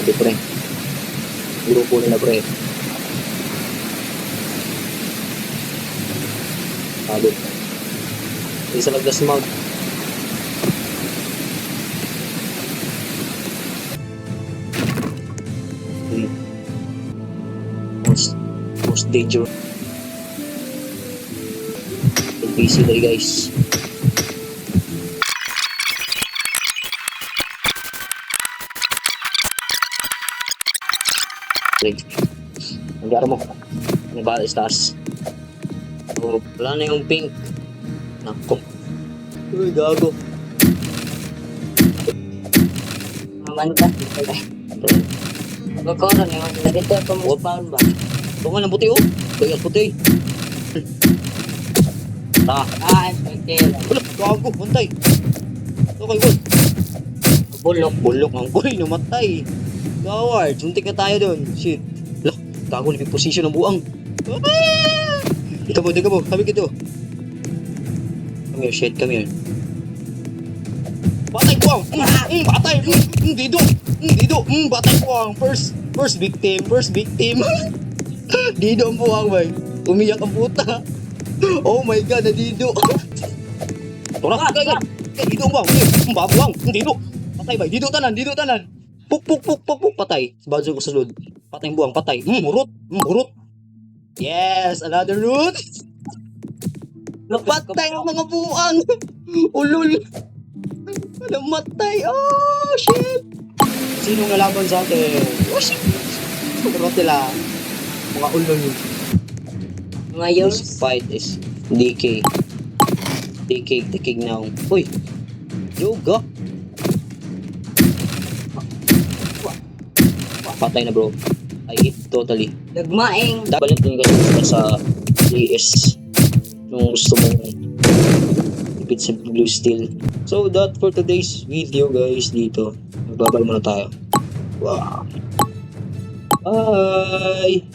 Grabe pre. Grupo nila pre. Grabe. Isa nagdasmag. Most danger. PC tayo guys. Nagaro mo. Nabala stars. Oh, wala na yung pink. Nako. Uy, gago. Mamanta. Magkakaroon yung narito ako mo spawn ba? Ito nga ng puti oh. Kaya puti. Okay. Wala, gago. Bantay. Okay, good. Bulok. Bulok ng goy. Namatay. Coward. Suntik na tayo doon. Shit. Lah, gago. Naging position ng buang. Ika mo. Sabi kito. Come here, shit. Come here. Patay buang. Patay. Dido. Patay buang. First victim. Dido ang buang, bay. Umiyak ang puta. Oh my god, nadido. Tora, kay. Dido ang buang. Babuang. Dido. Patay, bay. Dido tanan. Puk. Patay. Sabadyo ko sa lod. Patay ang buang. Patay. Murot. Yes, another root. Napatay ang mga buang. Ulul. Namatay. Oh, shit. Sino nga laban sa atin? Oh, shit. Pero tila. Mga ulol yun. Ngayon, This fight is DK. DK now. Uy. Yoga. Patay na bro. I hit totally. nagmaing. Balik din kasi sa CS. Nung gusto mong ipit sa blue steel. So that for today's video guys dito. Magbabal muna tayo. Wow. Bye!